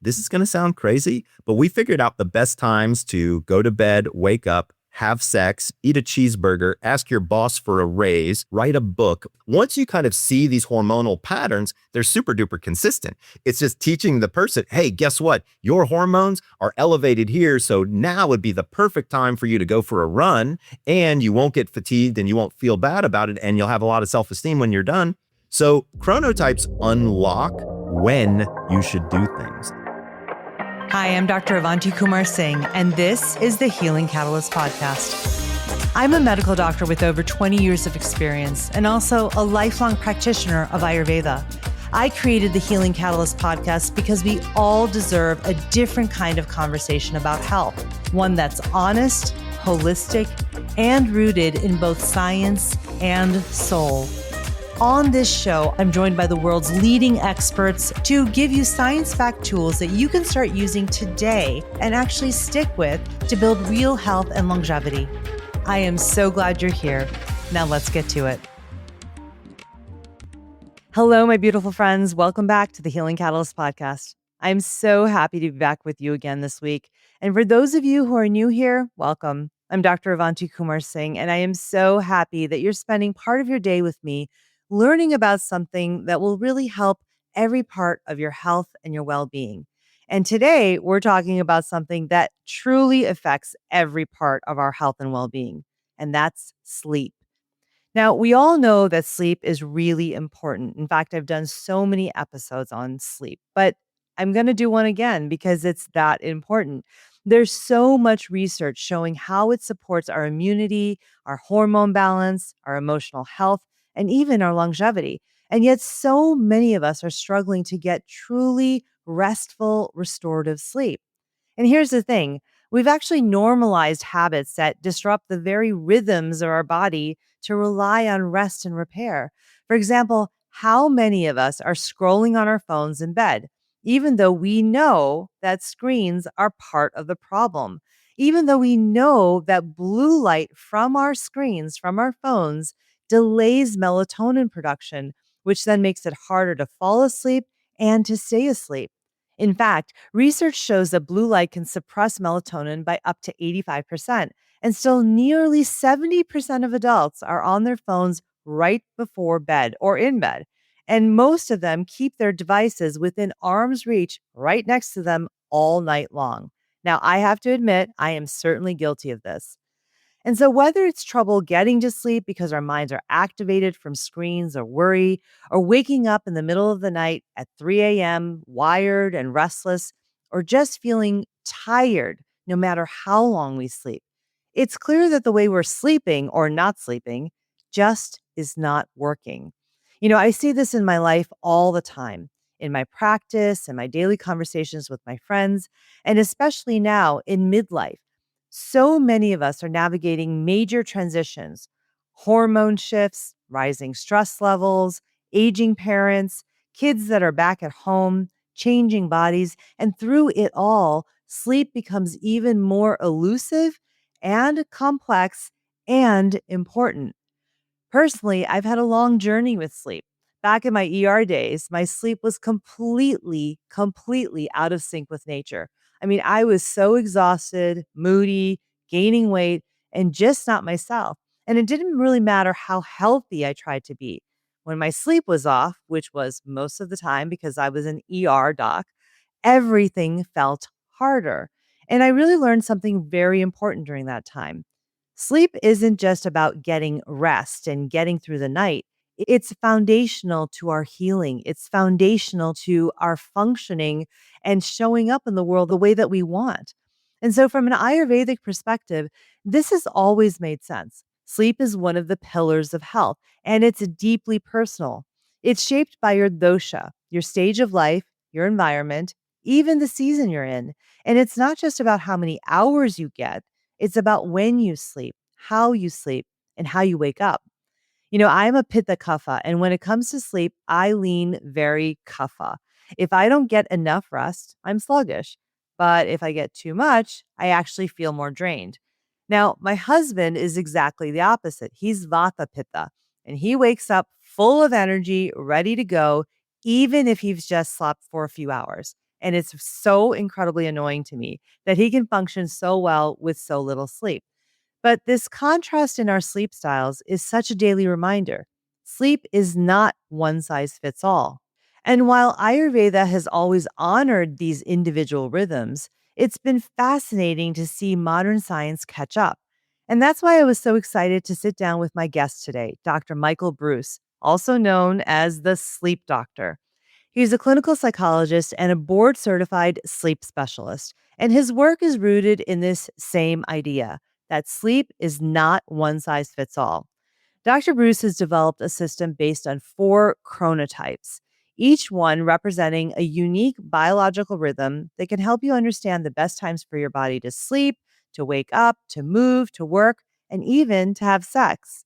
This is going to sound crazy, but we figured out the best times to go to bed, wake up, have sex, eat a cheeseburger, ask your boss for a raise, write a book. Once you kind of see these hormonal patterns, they're super duper consistent. It's just teaching the person, hey, guess what? Your hormones are elevated here. So now would be the perfect time for you to go for a run, and you won't get fatigued and you won't feel bad about it. And you'll have a lot of self-esteem when you're done. So chronotypes unlock when you should do things. Hi, I'm Dr. Avanti Kumar-Singh, and this is the Healing Catalyst podcast. I'm a medical doctor with over 20 years of experience and also a lifelong practitioner of Ayurveda. I created the Healing Catalyst podcast because we all deserve a different kind of conversation about health, one that's honest, holistic, and rooted in both science and soul. On this show, I'm joined by the world's leading experts to give you science-backed tools that you can start using today and actually stick with to build real health and longevity. I am so glad you're here. Now let's get to it. Hello, my beautiful friends. Welcome back to the Healing Catalyst podcast. I'm so happy to be back with you again this week. And for those of you who are new here, welcome. I'm Dr. Avanti Kumar-Singh, and I am so happy that you're spending part of your day with me learning about something that will really help every part of your health and your well-being. And today, we're talking about something that truly affects every part of our health and well-being, and that's sleep. Now, we all know that sleep is really important. In fact, I've done so many episodes on sleep, but I'm going to do one again because it's that important. There's so much research showing how it supports our immunity, our hormone balance, our emotional health, and even our longevity. And yet so many of us are struggling to get truly restful, restorative sleep. And here's the thing. We've actually normalized habits that disrupt the very rhythms of our body to rely on rest and repair. For example, how many of us are scrolling on our phones in bed, even though we know that screens are part of the problem, even though we know that blue light from our screens, from our phones, delays melatonin production, which then makes it harder to fall asleep and to stay asleep. In fact, research shows that blue light can suppress melatonin by up to 85%, and still nearly 70% of adults are on their phones right before bed or in bed. And most of them keep their devices within arm's reach right next to them all night long. Now, I have to admit, I am certainly guilty of this. And so, whether it's trouble getting to sleep because our minds are activated from screens or worry, or waking up in the middle of the night at 3 a.m., wired and restless, or just feeling tired no matter how long we sleep, it's clear that the way we're sleeping or not sleeping just is not working. I see this in my life all the time, in my practice and my daily conversations with my friends, and especially now in midlife. So many of us are navigating major transitions, hormone shifts, rising stress levels, aging parents, kids that are back at home, changing bodies. And through it all, sleep becomes even more elusive and complex and important. Personally, I've had a long journey with sleep. Back in my days, my sleep was completely out of sync with nature. I mean, I was so exhausted, moody, gaining weight, and just not myself. And it didn't really matter how healthy I tried to be. When my sleep was off, which was most of the time because I was an doc, everything felt harder. And I really learned something very important during that time. Sleep isn't just about getting rest and getting through the night. It's foundational to our healing. It's foundational to our functioning and showing up in the world the way that we want. And so, from an Ayurvedic perspective, this has always made sense. Sleep is one of the pillars of health, and it's deeply personal. It's shaped by your dosha, your stage of life, your environment, even the season you're in. And it's not just about how many hours you get. It's about when you sleep, and how you wake up. I'm a pitta kapha, and when it comes to sleep, I lean very kapha. If I don't get enough rest, I'm sluggish. But if I get too much, I actually feel more drained. Now, my husband is exactly the opposite. He's vata pitta, and he wakes up full of energy, ready to go, even if he's just slept for a few hours. And it's so incredibly annoying to me that he can function so well with so little sleep. But this contrast in our sleep styles is such a daily reminder. Sleep is not one size fits all. And while Ayurveda has always honored these individual rhythms, it's been fascinating to see modern science catch up. And that's why I was so excited to sit down with my guest today, Dr. Michael Breus, also known as the Sleep Doctor. He's a clinical psychologist and a board certified sleep specialist. And his work is rooted in this same idea that sleep is not one size fits all. Dr. Breus has developed a system based on four chronotypes, each one representing a unique biological rhythm that can help you understand the best times for your body to sleep, to wake up, to move, to work, and even to have sex.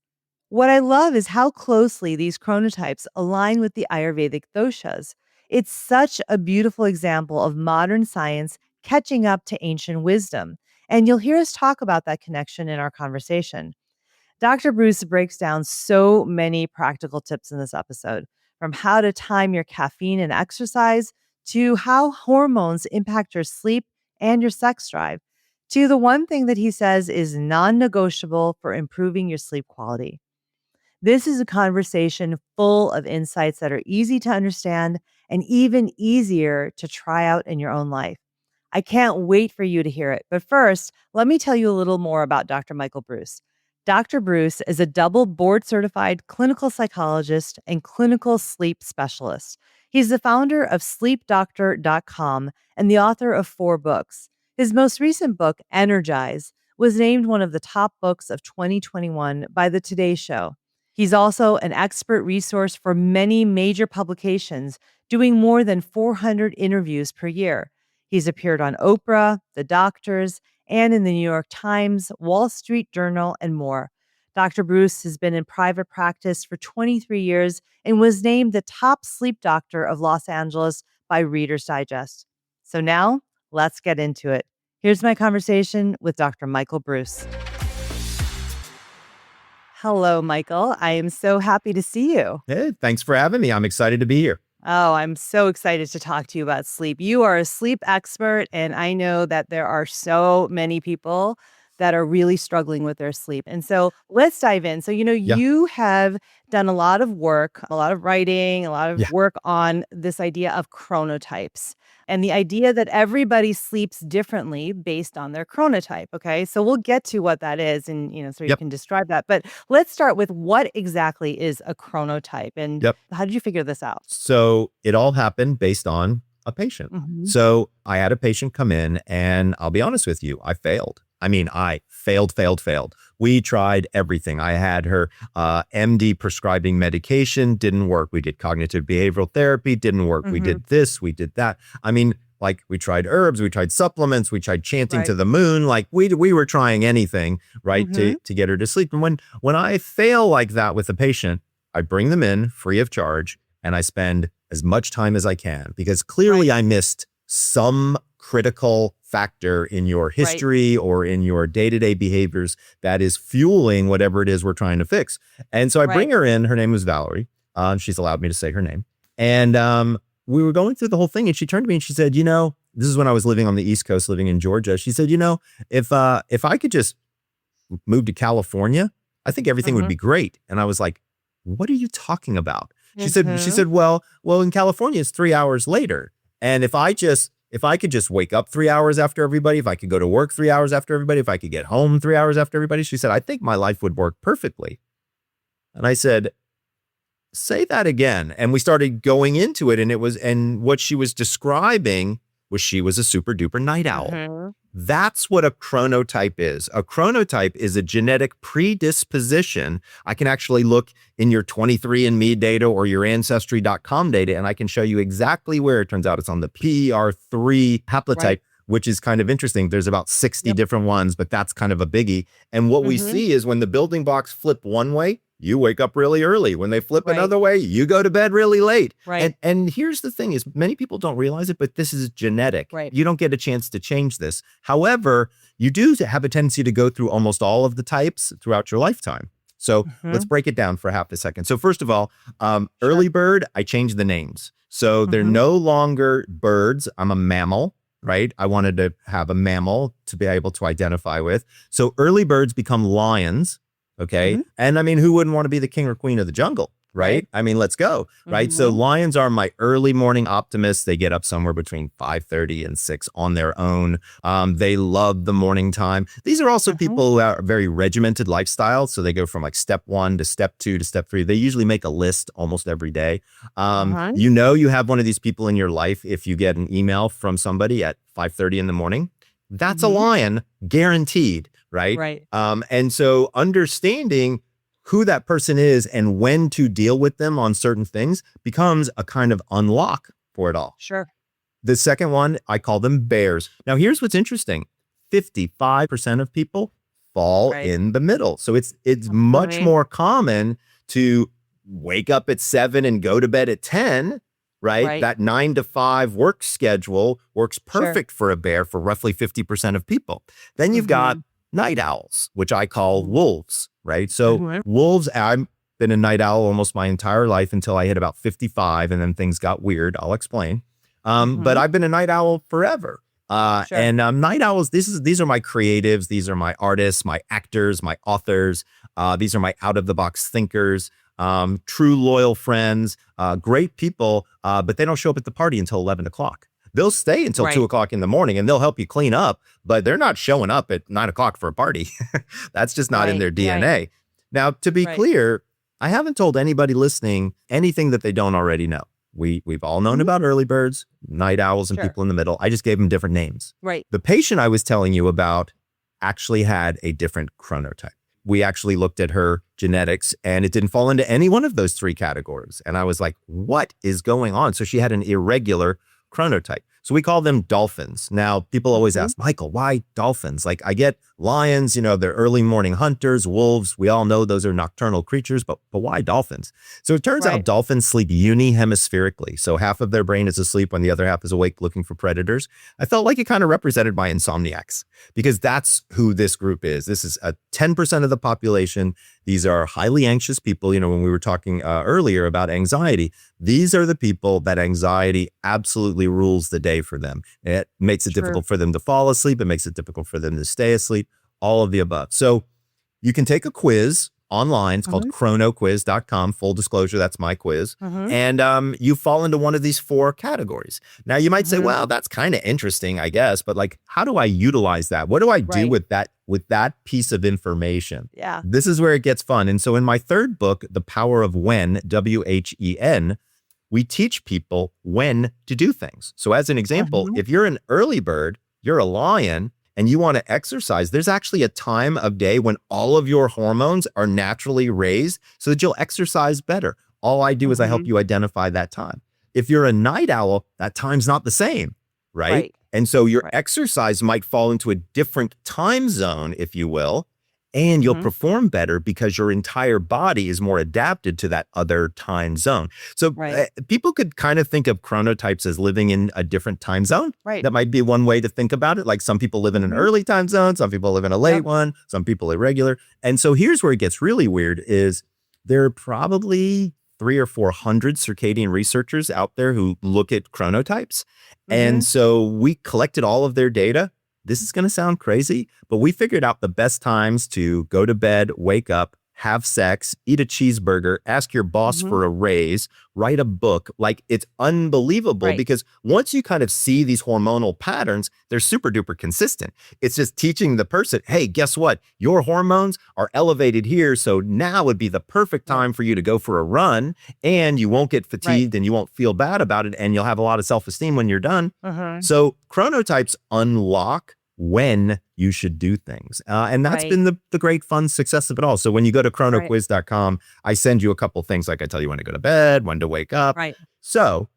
What I love is how closely these chronotypes align with the Ayurvedic doshas. It's such a beautiful example of modern science catching up to ancient wisdom. And you'll hear us talk about that connection in our conversation. Dr. Breus breaks down so many practical tips in this episode, from how to time your caffeine and exercise, to how hormones impact your sleep and your sex drive, to the one thing that he says is non negotiable for improving your sleep quality. This is a conversation full of insights that are easy to understand and even easier to try out in your own life. I can't wait for you to hear it. But first, let me tell you a little more about Dr. Michael Breus. Dr. Breus is a double board certified clinical psychologist and clinical sleep specialist. He's the founder of sleepdoctor.com and the author of 4 books. His most recent book, Energize, was named one of the top books of 2021 by the Today Show. He's also an expert resource for many major publications, doing more than 400 interviews per year. He's appeared on Oprah, The Doctors, and in the New York Times, Wall Street Journal, and more. Dr. Breus has been in private practice for 23 years and was named the top sleep doctor of Los Angeles by Reader's Digest. So now, let's get into it. Here's my conversation with Dr. Michael Breus. Hello, Michael. I am so happy to see you. Hey, thanks for having me. I'm excited to be here. Oh, I'm so excited to talk to you about sleep. You are a sleep expert, and I know that there are so many people that are really struggling with their sleep. And so let's dive in. So, Yeah. you have done a lot of work, a lot of writing, a lot of Yeah. work on this idea of chronotypes and the idea that everybody sleeps differently based on their chronotype. Okay. So we'll get to what that is and, so you Yep. can describe that. But let's start with what exactly is a chronotype and Yep. how did you figure this out? So it all happened based on a patient. Mhm. So I had a patient come in and I'll be honest with you, I failed. I mean, I failed. We tried everything. I had her MD prescribing medication, didn't work. We did cognitive behavioral therapy, didn't work. We did this, we did that. I mean, like we tried herbs, we tried supplements, we tried chanting Right. to the moon. Like we were trying anything, right, to get her to sleep. And when I fail like that with a patient, I bring them in free of charge and I spend as much time as I can because clearly I missed some critical factor in your history or in your day-to-day behaviors that is fueling whatever it is we're trying to fix. And so I bring her in. Her name was Valerie. She's allowed me to say her name. And we were going through the whole thing and she turned to me and she said, this is when I was living on the East Coast, living in Georgia. She said, if I could just move to California, I think everything would be great. And I was like, what are you talking about? She said, well, in California, it's 3 hours later. And if I could just wake up 3 hours after everybody, if I could go to work 3 hours after everybody, if I could get home 3 hours after everybody, she said, I think my life would work perfectly. And I said, say that again. And we started going into it. And what she was describing was she was a super duper night owl. That's what a chronotype is. A chronotype is a genetic predisposition. I can actually look in your 23andMe data or your Ancestry.com data, and I can show you exactly where. It turns out it's on the PER3 haplotype, which is kind of interesting. There's about 60 different ones, but that's kind of a biggie. And what we see is when the building blocks flip one way, you wake up really early. When they flip another way, you go to bed really late. And here's the thing is many people don't realize it, but this is genetic. You don't get a chance to change this. However, you do have a tendency to go through almost all of the types throughout your lifetime. So let's break it down for half a second. So first of all, early bird, I changed the names. So they're Mhm. no longer birds. I'm a mammal, right? I wanted to have a mammal to be able to identify with. So early birds become lions, okay? Mhm. And I mean, who wouldn't want to be the king or queen of the jungle, Right. right? I mean, let's go, right? So Mhm. lions are my early morning optimists. They get up somewhere between 5:30 and 6 on their own. They love the morning time. These are also Mhm. people who are very regimented lifestyles. So they go from like step 1 to step 2 to step 3. They usually make a list almost every day. Uh-huh. You know, you have one of these people in your life if you get an email from somebody at 5:30 in the morning. That's a Mhm. lion, guaranteed, right? Right. And so understanding who that person is and when to deal with them on certain things becomes a kind of unlock for it all. Sure. The second one, I call them bears. Now, here's what's interesting. 55% of people fall Right. in the middle. So it's much Okay. more common to wake up at 7 and go to bed at 10, right? Right. That 9 to 5 work schedule works Sure. perfect for a bear for roughly 50% of people. Then you've got Mhm. night owls, which I call Mhm. wolves, right? So Mhm. wolves, I've been a night owl almost my entire life until I hit about 55 and then things got weird. I'll explain. But Mhm. I've been a night owl forever. Sure. And night owls, these are my creatives. These are my artists, my actors, my authors. These are my out of the box thinkers, true loyal friends, great people, but they don't show up at the party until 11 o'clock. They'll stay until 2 Right. o'clock in the morning and they'll help you clean up, but they're not showing up at 9 o'clock for a party. That's just not in Right. their Right. DNA. Now, to be Right. clear, I haven't told anybody listening anything that they don't already know. We've all known Mhm. about early birds, night owls, and Sure. people in the middle. I just gave them different names. Right. The patient I was telling you about actually had a different chronotype. We actually looked at her genetics and it didn't fall into any one of those 3 categories. And I was like, what is going on? So she had an irregular chronotype. So we call them dolphins. Now, people always Mhm. ask, Michael, why dolphins? Like I get lions, they're early morning hunters, wolves. We all know those are nocturnal creatures, but why dolphins? So it turns out Right. dolphins sleep unihemispherically. So half of their brain is asleep when the other half is awake looking for predators. I felt like it kind of represented my insomniacs because that's who this group is. This is a 10% of the population. These are highly anxious people. When we were talking earlier about anxiety, these are the people that anxiety absolutely rules the day for them. It makes it True. difficult for them to fall asleep. It makes it difficult for them to stay asleep, all of the above. So you can take a quiz online. It's called Mhm. chronoquiz.com. Full disclosure, that's my quiz. Mhm. And you fall into one of these 4 categories. Now, you might say, Mhm. well, that's kind of interesting, I guess, but like, how do I utilize that? What do I do Right. with that piece of information? Yeah. This is where it gets fun. And so in my third book, The Power of When, WHEN, we teach people when to do things. So as an example, Mhm. if you're an early bird, you're a lion, and you want to exercise, there's actually a time of day when all of your hormones are naturally raised so that you'll exercise better. All I do is I help Mhm. you identify that time. If you're a night owl, that time's not the same, right? Right. And so your Right. exercise might fall into a different time zone, if you will, and you'll Mhm. perform better because your entire body is more adapted to that other time zone. So Right. people could kind of think of chronotypes as living in a different time zone. Right. That might be one way to think about it. Like some people live in an Mhm. early time zone, some people live in a late Yep. one, some people irregular. And so here's where it gets really weird is there are probably 3 or 400 circadian researchers out there who look at chronotypes. And Mhm. so we collected all of their data. This is going to sound crazy, but we figured out the best times to go to bed, wake up, have sex, eat a cheeseburger, ask your boss Mhm. for a raise, write a book. Like it's unbelievable Right. because once you kind of see these hormonal patterns, they're super duper consistent. It's just teaching the person, hey, guess what? Your hormones are elevated here. So now would be the perfect Right. time for you to go for a run and you won't get Right. fatigued and you won't feel bad about it. And you'll have a lot of self-esteem when you're done. Mhm. So chronotypes unlock when you should do things. And that's Right. been the great fun success of it all. So when you go to Right. chronoquiz.com, I send you a couple things like I tell you when to go to bed, when to wake up. Right. So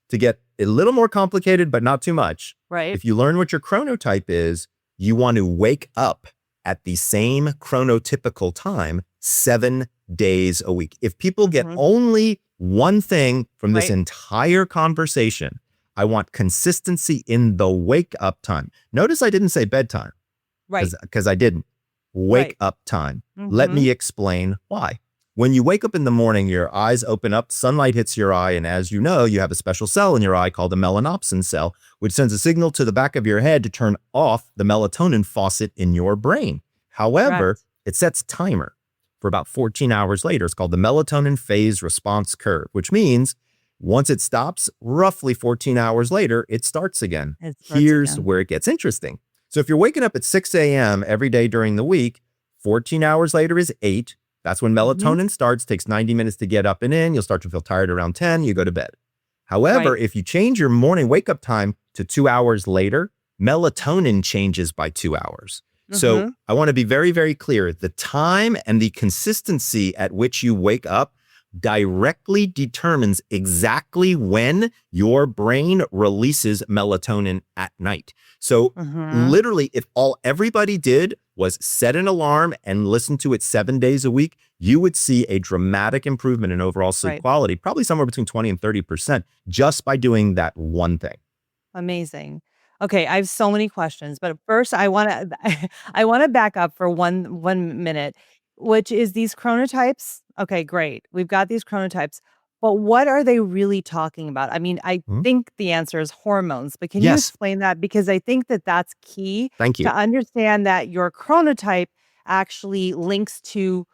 to get a little more complicated, but not too much, Right. if you learn what your chronotype is, you want to wake up at the same chronotypical time 7 days a week. If people get Mhm. only one thing from this Right. entire conversation, I want consistency in the wake up time. Notice I didn't say bedtime Right. because I didn't. Wake Right. up time. Let Mhm. me explain why. when you wake up in the morning, your eyes open up, sunlight hits your eye, and as you know, you have a special cell in your eye called the melanopsin cell, which sends a signal to the back of your head to turn off the melatonin faucet in your brain. However, Correct. it sets a timer for about 14 hours later. It's called the melatonin phase response curve, which means once it stops, roughly 14 hours later, it starts again. It starts Here's again. where it gets interesting. So if you're waking up at 6 a.m. every day during the week, 14 hours later is 8. That's when melatonin starts, takes 90 minutes to get up and in. You'll start to feel tired around 10, you go to bed. However, Right. if you change your morning wake-up time to 2 hours later, melatonin changes by 2 hours. So I want to be very, very clear. The time and the consistency at which you wake up directly determines exactly when your brain releases melatonin at night. So literally, if everybody did was set an alarm and listen to it 7 days a week, you would see a dramatic improvement in overall sleep Right. quality, probably somewhere between 20 and 30%, just by doing that one thing. Amazing. Okay, I have so many questions, but first I want to I want to back up for one minute, which is these chronotypes. Okay, great. We've got these chronotypes, but what are they really talking about? I mean, I Mhm. think the answer is hormones, but can you Yes. explain that? Because I think that that's key Thank to you. understand that your chronotype actually links to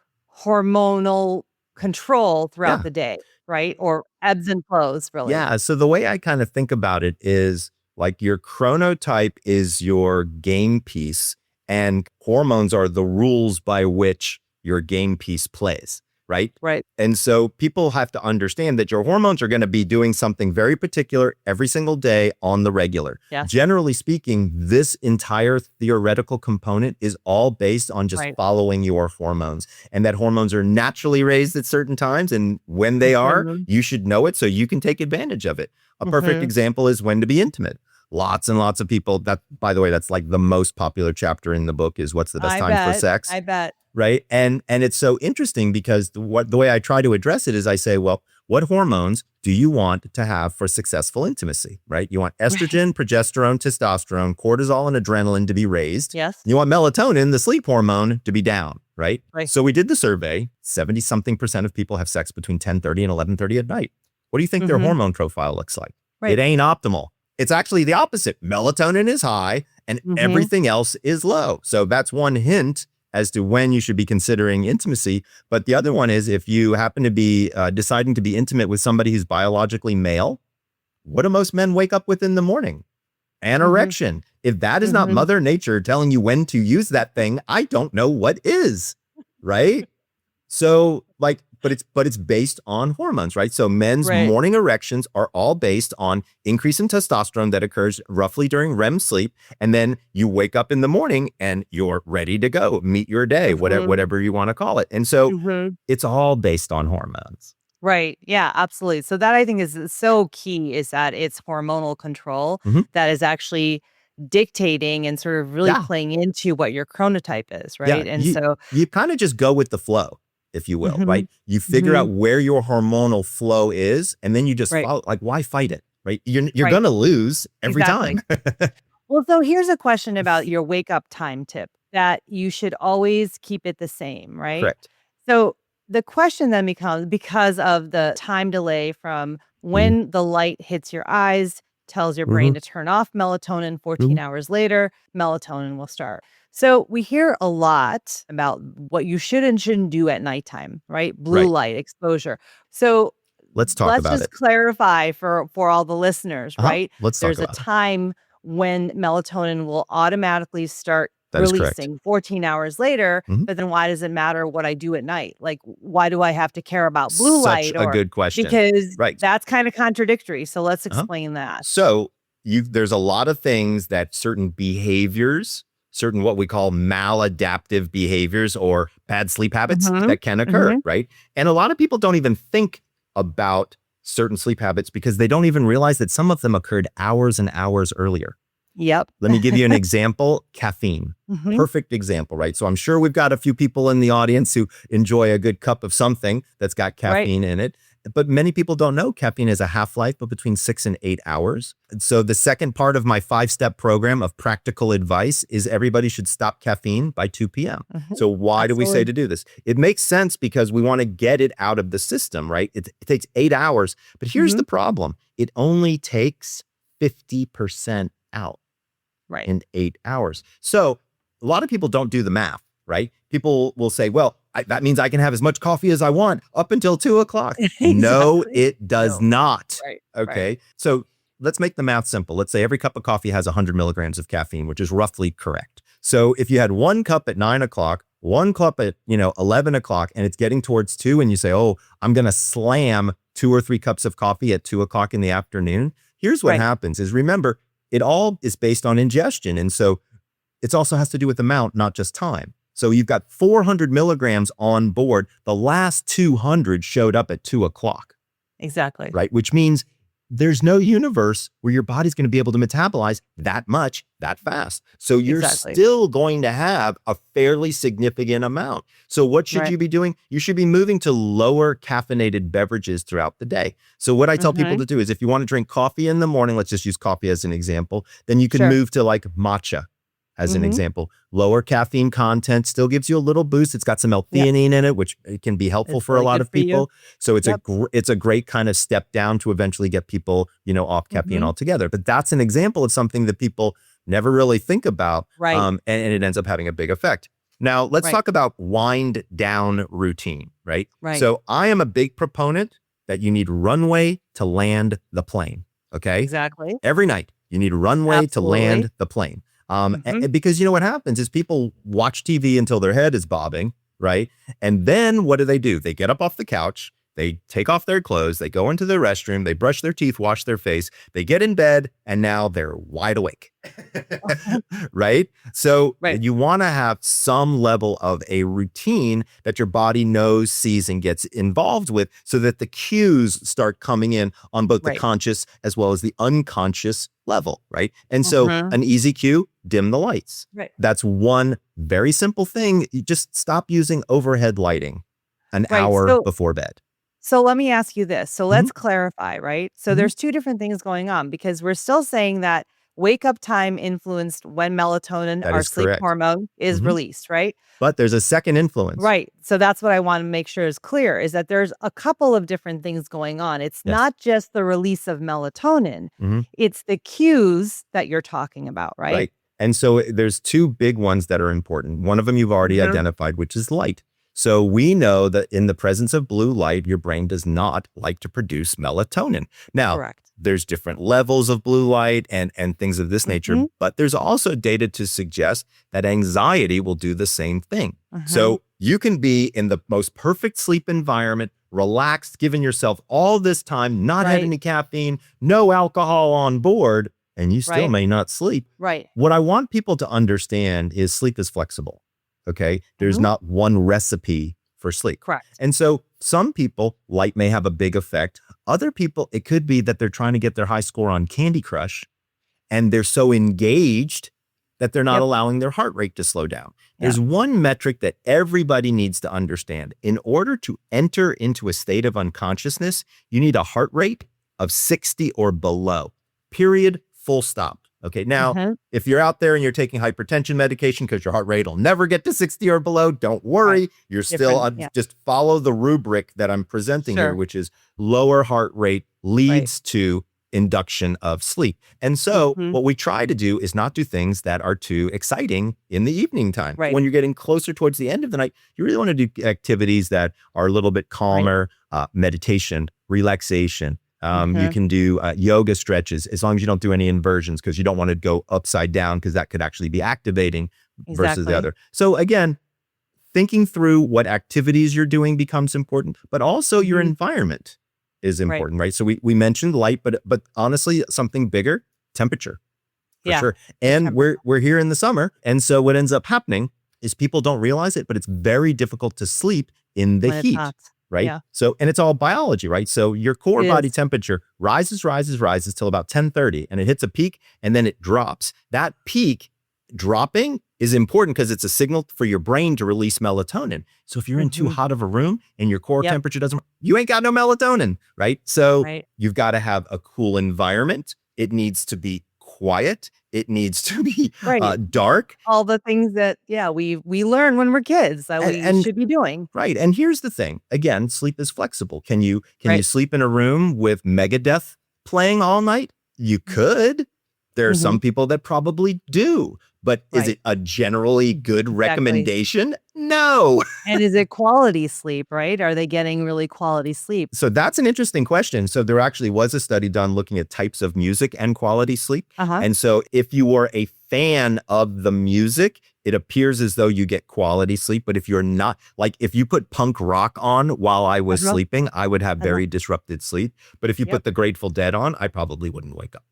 hormonal control throughout Yeah. the day, right? Or ebbs and flows, really. Yeah. So the way I kind of think about it is like your chronotype is your game piece, and hormones are the rules by which your game piece plays, right? Right. And so people have to understand that your hormones are going to be doing something very particular every single day on the regular. Yes. Generally speaking, this entire theoretical component is all based on just Right. following your hormones, and that hormones are naturally raised at certain times. And when they are, Mhm. you should know it so you can take advantage of it. A perfect example is when to be intimate. Lots and lots of people that, by the way, that's like the most popular chapter in the book is what's the best I time for bet. sex. I bet. Right. And it's so interesting because the way I try to address it is I say, well, what hormones do you want to have for successful intimacy? Right. You want estrogen, progesterone, testosterone, cortisol, and adrenaline to be raised. Yes. You want melatonin, the sleep hormone, to be down. Right. Right. So we did the survey. 70-something% of people have sex between 10:30 and 11:30 at night. What do you think their hormone profile looks like? Right. It ain't optimal. It's actually the opposite. Melatonin is high and everything else is low. So that's one hint as to when you should be considering intimacy. But the other one is if you happen to be deciding to be intimate with somebody who's biologically male, what do most men wake up with in the morning? An erection. If that is not Mother Nature telling you when to use that thing, I don't know what is, right? So like, but it's based on hormones, right? So men's Right. morning erections are all based on increase in testosterone that occurs roughly during REM sleep. And then you wake up in the morning and you're ready to go meet your day, whatever you want to call it. And so it's all based on hormones. Right. Yeah, absolutely. So that I think is so key is that it's hormonal control that is actually dictating and sort of really Yeah. playing into what your chronotype is, right? Yeah, And so you kind of just go with the flow, if you will, right? You figure out where your hormonal flow is, and then you just Right. follow. Like, why fight it, right? You're Right. gonna lose every time. Well, so here's a question about your wake up time tip that you should always keep it the same, right? Correct. So the question then becomes because of the time delay from when the light hits your eyes, tells your brain to turn off melatonin, 14 hours later, melatonin will start. So we hear a lot about what you should and shouldn't do at nighttime, right? Blue Right. light exposure. So Let's talk let's about just it. clarify for all the listeners, right? Let's talk There's a about it. time when melatonin will automatically start That is correct. releasing 14 hours later, but then why does it matter what I do at night? Like, why do I have to care about blue Such light? a good question. Because Right. that's kind of contradictory. So let's explain that. So there's a lot of things that certain behaviors, certain what we call maladaptive behaviors or bad sleep habits that can occur, right? And a lot of people don't even think about certain sleep habits because they don't even realize that some of them occurred hours and hours earlier. Yep. Let me give you an example. Caffeine. Perfect example, right? So I'm sure we've got a few people in the audience who enjoy a good cup of something that's got caffeine in it. But many people don't know caffeine has a half-life of between 6 and 8 hours. And so the second part of my 5-step program of practical advice is everybody should stop caffeine by 2 p.m. So why do we say to do this? It makes sense because we want to get it out of the system, right? It takes 8 hours. But here's the problem. It only takes 50% out in 8 hours. So a lot of people don't do the math, right? People will say, well, that means I can have as much coffee as I want up until 2 o'clock. Exactly. No, it does not. Right. Okay. Right. So let's make the math simple. Let's say every cup of coffee has 100 milligrams of caffeine, which is roughly correct. So if you had 1 cup at 9 o'clock, 1 cup at 11 o'clock, and it's getting towards 2, and you say, oh, I'm going to slam 2 or 3 cups of coffee at 2 o'clock in the afternoon. Here's what happens is, remember, it all is based on ingestion. And so it also has to do with amount, not just time. So you've got 400 milligrams on board. The last 200 showed up at 2 o'clock. Exactly. Right. Which means there's no universe where your body's going to be able to metabolize that much that fast. So you're still going to have a fairly significant amount. So what should you be doing? You should be moving to lower caffeinated beverages throughout the day. So what I tell people to do is, if you want to drink coffee in the morning, let's just use coffee as an example, then you can move to like matcha as an example. Lower caffeine content, still gives you a little boost. It's got some L-theanine in it, which can be helpful for a lot of people. So it's a great kind of step down to eventually get people, off caffeine altogether. But that's an example of something that people never really think about. Right. And it ends up having a big effect. Now, let's talk about wind down routine, right? Right. So I am a big proponent that you need runway to land the plane, okay? Exactly. Every night, you need runway to land the plane. Because what happens is people watch TV until their head is bobbing, right? And then what do? They get up off the couch, they take off their clothes, they go into the restroom, they brush their teeth, wash their face, they get in bed, and now they're wide awake, right? So you want to have some level of a routine that your body knows, sees, and gets involved with, so that the cues start coming in on both the conscious as well as the unconscious level, right? And so an easy cue, dim the lights. Right. That's one very simple thing. You just stop using overhead lighting an hour before bed. So let me ask you this. So let's clarify, right? So there's two different things going on, because we're still saying that wake up time influenced when melatonin, our sleep hormone, is released, right? But there's a second influence. Right. So that's what I want to make sure is clear, is that there's a couple of different things going on. It's not just the release of melatonin. It's the cues that you're talking about, right? Right. And so there's two big ones that are important. One of them you've already identified, which is light. So we know that in the presence of blue light, your brain does not like to produce melatonin. Now, there's different levels of blue light and things of this nature, but there's also data to suggest that anxiety will do the same thing. So you can be in the most perfect sleep environment, relaxed, giving yourself all this time, not having any caffeine, no alcohol on board, and you still may not sleep. Right. What I want people to understand is sleep is flexible. Okay. There's not one recipe for sleep. Correct. And so some people, light may have a big effect. Other people, it could be that they're trying to get their high score on Candy Crush, and they're so engaged that they're not allowing their heart rate to slow down. There's one metric that everybody needs to understand. In order to enter into a state of unconsciousness, you need a heart rate of 60 or below. Period. Full stop. Okay. Now, if you're out there and you're taking hypertension medication because your heart rate will never get to 60 or below, don't worry. You're still just follow the rubric that I'm presenting here, which is lower heart rate leads to induction of sleep. And so what we try to do is not do things that are too exciting in the evening time. When you're getting closer towards the end of the night, you really want to do activities that are a little bit calmer, meditation, relaxation. You can do yoga stretches, as long as you don't do any inversions, because you don't want to go upside down, because that could actually be activating versus the other. So again, thinking through what activities you're doing becomes important, but also your environment is important, right? So we mentioned light, but honestly, something bigger, temperature, for sure. And we're here in the summer. And so what ends up happening is people don't realize it, but it's very difficult to sleep in the heat. Right. Yeah. So, and it's all biology, right? So your core body temperature rises till about 10:30, and it hits a peak, and then it drops. That peak dropping is important because it's a signal for your brain to release melatonin. So if you're in too hot of a room and your core Yep. temperature doesn't, you ain't got no melatonin, right? So Right. you've got to have a cool environment. It needs to be quiet. It needs to be Right. dark. All the things that, we learn when we're kids that we And should be doing. right. And here's the thing. Again, sleep is flexible. Can you Right. sleep in a room with Megadeth playing all night? You could. There are some people that probably do. But is it a generally good recommendation? No. And is it quality sleep, right? Are they getting really quality sleep? So that's an interesting question. So there actually was a study done looking at types of music and quality sleep. And so if you were a fan of the music, it appears as though you get quality sleep. But if you're not, like if you put punk rock on while I was sleeping, I would have very disrupted sleep. But if you put the Grateful Dead on, I probably wouldn't wake up.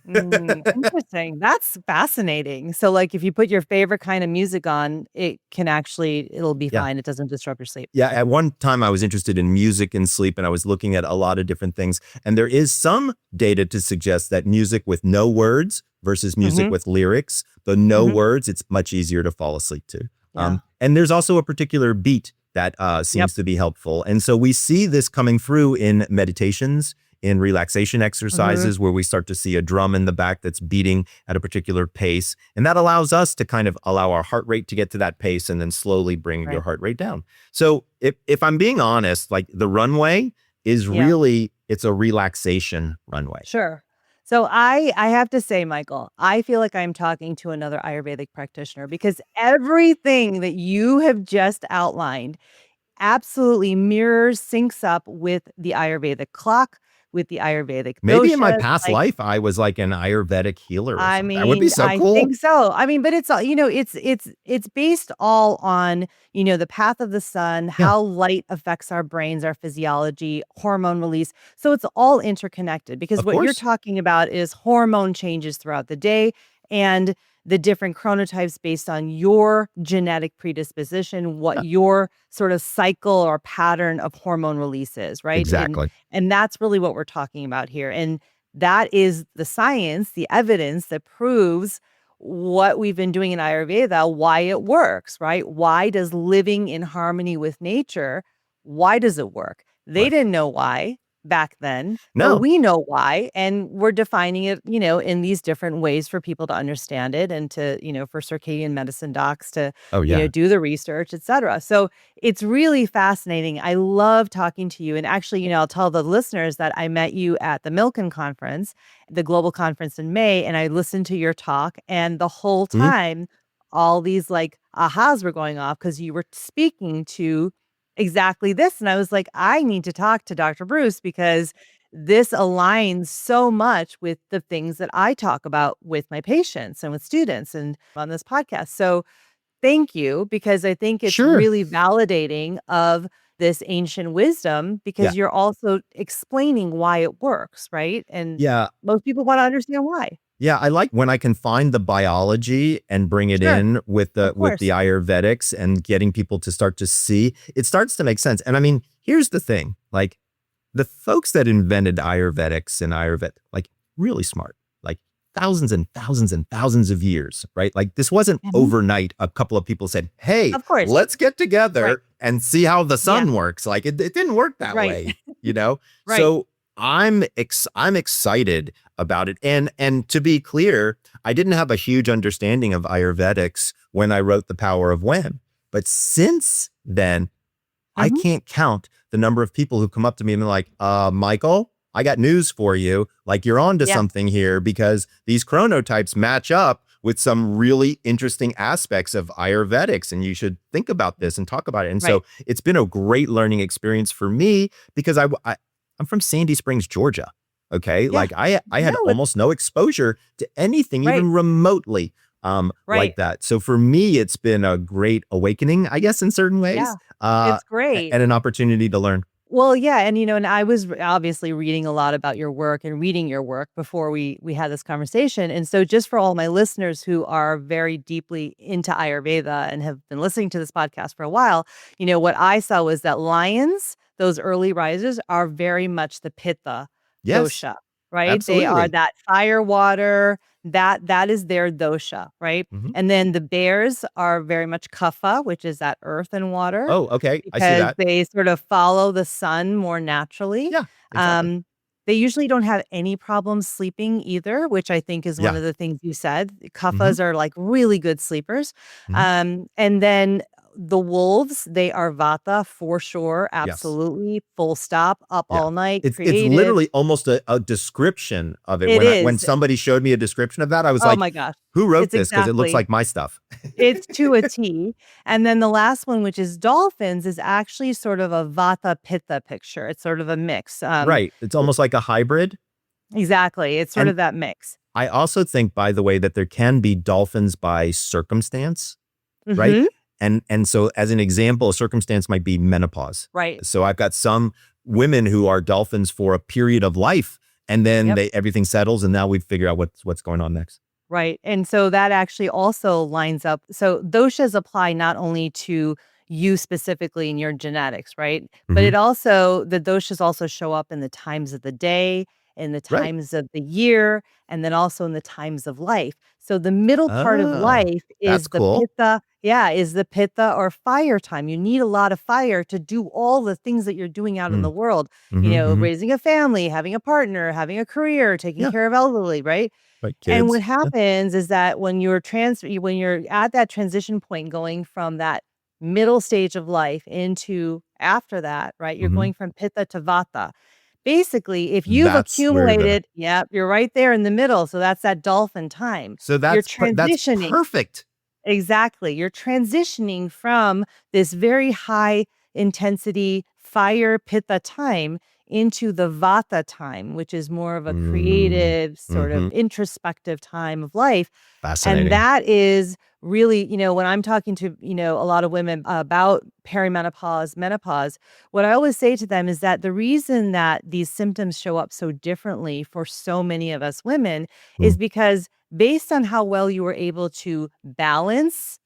Interesting. That's fascinating. So like if you put your favorite kind of music on, it'll be fine. It doesn't disrupt your sleep. Yeah. At one time I was interested in music and sleep, and I was looking at a lot of different things. And there is some data to suggest that music with no words versus music with lyrics, the no words, it's much easier to fall asleep to. And there's also a particular beat that seems to be helpful. And so we see this coming through in meditations, in relaxation exercises where we start to see a drum in the back that's beating at a particular pace. And that allows us to kind of allow our heart rate to get to that pace and then slowly bring your heart rate down. So if I'm being honest, like the runway is really, it's a relaxation runway. Sure. So I have to say, Michael, I feel like I'm talking to another Ayurvedic practitioner because everything that you have just outlined absolutely syncs up with the Ayurvedic clock, with the Ayurvedic Maybe in my doshas, past life, I was like an Ayurvedic healer or I something. That would be mean, so I cool. think so. I mean, but it's all, it's based all on, the path of the sun, how light affects our brains, our physiology, hormone release. So it's all interconnected because Of what you're course. talking about is hormone changes throughout the day and the different chronotypes based on your genetic predisposition, what your sort of cycle or pattern of hormone release is, right? Exactly. And that's really what we're talking about here. And that is the science, the evidence that proves what we've been doing in Ayurveda, why it works, right? Why does living in harmony with nature, why does it work? They didn't know why back then, but No. we know why. And we're defining it, in these different ways for people to understand it and to, for circadian medicine docs to, do the research, et cetera. So it's really fascinating. I love talking to you. And actually, I'll tell the listeners that I met you at the Milken conference, the global conference in May, and I listened to your talk. And the whole time, all these like ahas were going off because you were speaking to exactly this. And I was like, I need to talk to Dr. Breus because this aligns so much with the things that I talk about with my patients and with students and on this podcast. So thank you, because I think it's really validating of this ancient wisdom because you're also explaining why it works, right? And most people want to understand why. Yeah, I like when I can find the biology and bring it in with the Ayurvedics and getting people to start to see. It starts to make sense. And I mean, here's the thing, like the folks that invented Ayurvedics and Ayurveda, like really smart, like thousands and thousands and thousands of years, right? Like this wasn't overnight. A couple of people said, hey, let's get together and see how the sun works. Like it didn't work that way, So I'm excited about it. And to be clear, I didn't have a huge understanding of Ayurvedics when I wrote The Power of When. But since then, I can't count the number of people who come up to me and they're like, Michael, I got news for you. Like you're onto something here because these chronotypes match up with some really interesting aspects of Ayurvedics. And you should think about this and talk about it. And so it's been a great learning experience for me because I'm from Sandy Springs, Georgia. Okay. Yeah. Like I had almost no exposure to anything, even remotely like that. So for me, it's been a great awakening, I guess, in certain ways. It's great. And an opportunity to learn. Well, yeah. And, and I was obviously reading a lot about your work and reading your work before we had this conversation. And so just for all my listeners who are very deeply into Ayurveda and have been listening to this podcast for a while, what I saw was that lions, those early risers, are very much the pitta dosha. right? They are Absolutely. that fire, water, that is their dosha, right? Mhm. And then the bears are very much kapha, which is that earth and water, Oh, okay. I see because that. they sort of follow the sun more naturally. Yeah, exactly. Um, they usually don't have any problems sleeping either, which I think is one Yeah. of the things you said. Mhm, Kaphas are like really good sleepers. mhm. And then the wolves, they are vata for sure, Yes. absolutely, full stop, up Yeah. all night, It's creative. literally almost a description of it. It When is. somebody showed me a description of that, I was Oh like, my gosh. "Who wrote It's this? Because it looks exactly. like my stuff." It's to a T. And then the last one, which is dolphins, is actually sort of a vata pitta picture. It's sort of a mix. Right. It's almost like a hybrid. Exactly. It's sort And of that mix. I also think, by the way, that there can be dolphins by circumstance, right? Mhm. And so as an example, a circumstance might be menopause. Right. So I've got some women who are dolphins for a period of life, and then Yep. they everything settles, and now we figure out what's going on next. Right. And so that actually also lines up. So doshas apply not only to you specifically in your genetics, right? But Mhm. the doshas also show up in the times of the day, in the Right. times of the year, and then also in the times of life. So the middle part of Oh, life that's is the cool. pitta. Yeah, is the pitta or fire time. You need a lot of fire to do all the things that you're doing out in the Mm. world, Mhm, mhm. raising a family, having a partner, having a career, taking Yeah, care of elderly, right? right, And what kids. Yeah. happens is that when you're at that transition point going from that middle stage of life into after that, right? You're Mhm. going from pitta to vata. Basically, if you've That's where the accumulated, yeah, you're right there in the middle. So that's that dolphin time. so You're that's transitioning. perfect. Exactly. You're transitioning from this very high intensity fire pitta time into the vata time, which is more of a Mm. creative, sort of Mhm. introspective time of life. And Fascinating. that is really, when I'm talking to, a lot of women about perimenopause, menopause, what I always say to them is that the reason that these symptoms show up so differently for so many of us women is Mm. because based on how well you were able to balance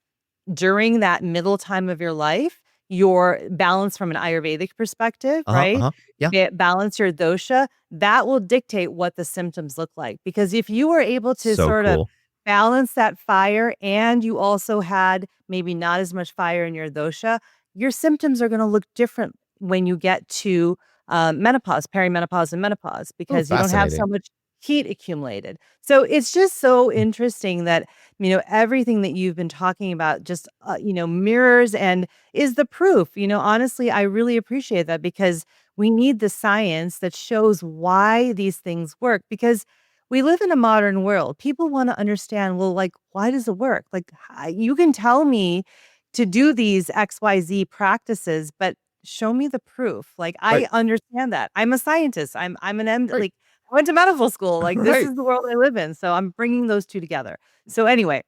during that middle time of your life, your balance from an Ayurvedic perspective, Uh-huh, right? uh-huh. Yeah. Balance your dosha, that will dictate what the symptoms look like. Because if you were able to So sort of cool. balance that fire and you also had maybe not as much fire in your dosha, your symptoms are going to look different when you get to menopause, perimenopause, and menopause Oh, because you don't have so fascinating. much heat accumulated. So it's just so interesting that everything that you've been talking about just, mirrors and is the proof. Honestly, I really appreciate that because we need the science that shows why these things work because we live in a modern world. People want to understand, well, like, why does it work? Like, you can tell me to do these XYZ practices, but show me the proof. Like, Right, I understand that. I'm a scientist. I'm an right, like, I went to medical school. Like, this right. is the world I live in. So I'm bringing those two together. So anyway,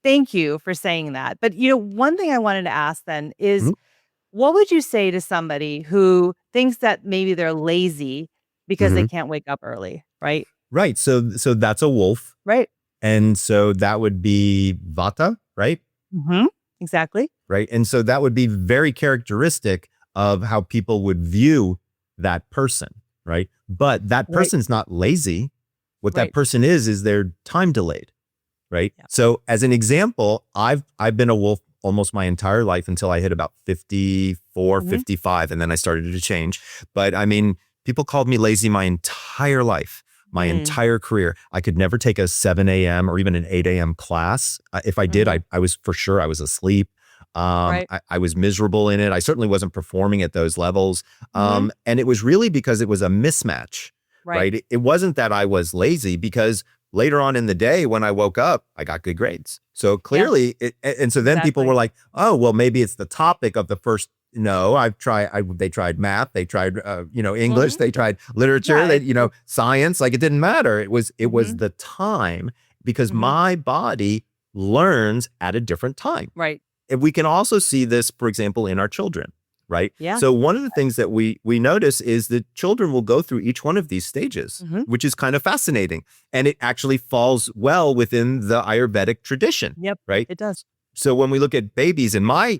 thank you for saying that. But one thing I wanted to ask then is Mhm, what would you say to somebody who thinks that maybe they're lazy because they mhm. can't wake up early, right? Right, so that's a wolf, Right. and so that would be Vata, right? Mhm. Exactly. Right, and so that would be very characteristic of how people would view that person, right? But that Right. person's not lazy. What that Right. person is they're time delayed. Right? Yeah. So as an example, I've been a wolf almost my entire life until I hit about 54, Mhm. 55, and then I started to change. But I mean, people called me lazy my entire life, my Mm. entire career. I could never take a 7 a.m. or even an 8 a.m. class. If I did, Mhm. I was for sure I was asleep. Right. I was miserable in it. I certainly wasn't performing at those levels. Mhm. And it was really because it was a mismatch, Right. right? It wasn't that I was lazy because later on in the day when I woke up, I got good grades. So Yeah. clearly, and so then people Exactly. were like, oh, well, maybe it's the topic of the first. No, they tried math, they tried, English, Mhm. they tried literature, Yeah. science, like it didn't matter. It was Mhm. the time because Mhm. my body learns at a different time. Right. And we can also see this, for example, in our children, right? Yeah. So one of the things that we notice is that children will go through each one of these stages, Mhm. which is kind of fascinating. And it actually falls well within the Ayurvedic tradition, Yep. right? It does. So when we look at babies in my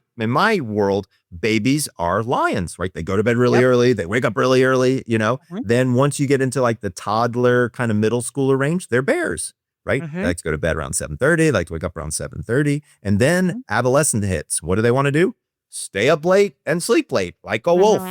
world, babies are lions, right? They go to bed really early, they wake up really early, Then once you get into like the toddler kind of middle schooler range, they're bears, right? They like to go to bed around 7:30, they like to wake up around 7:30, and then adolescent hits. What do they want to do? Stay up late and sleep late, like a wolf,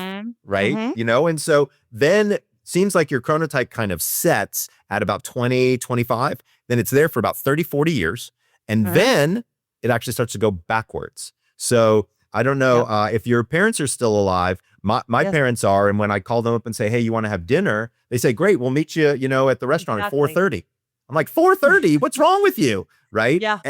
right? And so then seems like your chronotype kind of sets at about 20, 25, then it's there for about 30, 40 years. And then it actually starts to go backwards. So I don't know if your parents are still alive. My parents are. And when I call them up and say, hey, you want to have dinner? They say, great, we'll meet you, at the restaurant at 4:30. I'm like, 4:30? What's wrong with you? Right? Yeah.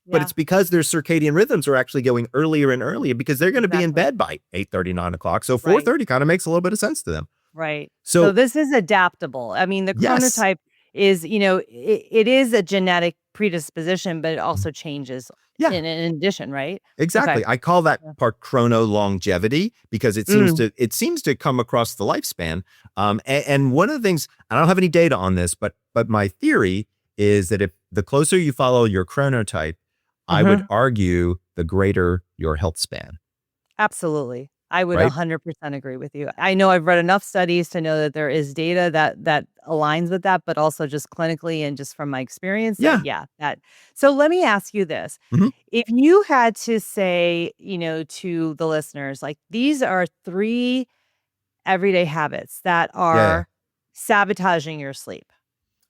But it's because their circadian rhythms are actually going earlier and earlier because they're going to be in bed by 8:30, 9 o'clock. So 4:30 kind of makes a little bit of sense to them. Right. So this is adaptable. I mean, the chronotype is, it is a genetic predisposition, but it also changes in addition, right? Exactly. Okay. I call that part chrono longevity because it seems to come across the lifespan. And one of the things, I don't have any data on this, but my theory is that if the closer you follow your chronotype, I would argue the greater your health span. Absolutely. I would 100% agree with you. I know I've read enough studies to know that there is data that aligns with that, but also just clinically and just from my experience. So let me ask you this. If you had to say, to the listeners, like these are 3 everyday habits that are sabotaging your sleep.